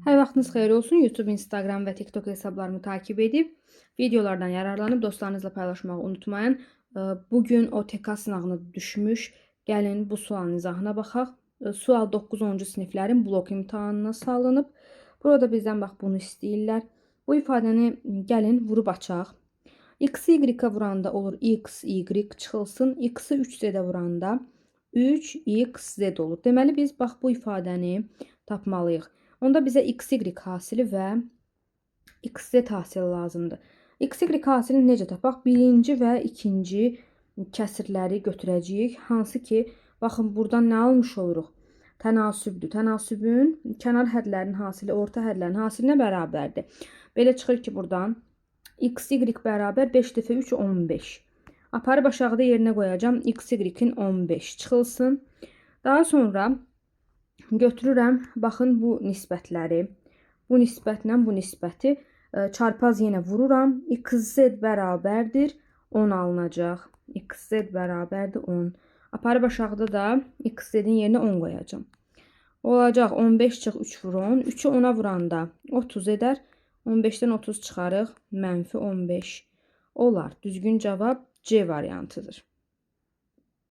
Hər vaxtınız xeyir olsun. YouTube, Instagram və TikTok hesablarımı takib edib, videolardan yararlanıb dostlarınızla paylaşmağı unutmayın. Bugün OTK sınağına düşmüş. Gəlin bu sualın izahına baxaq. Sual 9-10-cu siniflərin blok imtahanına salınıb. Burada bizdən bax bunu istəyirlər. Bu ifadəni gəlin vurub açaq. X-i Y-ə vuranda olur X, Y çıxılsın. X-i 3Z-ə vuranda 3XZ olur. Deməli biz bax bu ifadəni tapmalıyıq. Onda bizə XY hasili və XZ hasili lazımdır. XY hasilini necə tapaq? Birinci və ikinci kəsirləri götürəcəyik. Hansı ki, baxın buradan nə almış oluruq? Tənasübdür. Tənasübün kənar hədlərin hasili orta hədlərin hasilinə bərabərdir. Belə çıxır ki, buradan XY bərabər 5 dəfə 3 15. Aparıb aşağıda yerinə qoyacağım. XY-in 15 çıxılsın. Daha sonra götürürəm, baxın bu nisbətləri, bu nisbətlə bu nisbəti çarpaz yenə vururam. XZ bərabərdir 10 alınacaq. XZ bərabərdir 10. Aparıb aşağıda da XZ-in yerinə 10 qoyacağım. Olacaq 15 çıx 3 vur 10. 3-ü 10-a vuranda 30 edər. 15-dən 30 çıxarıq. -15 olar. Düzgün cavab C variantıdır.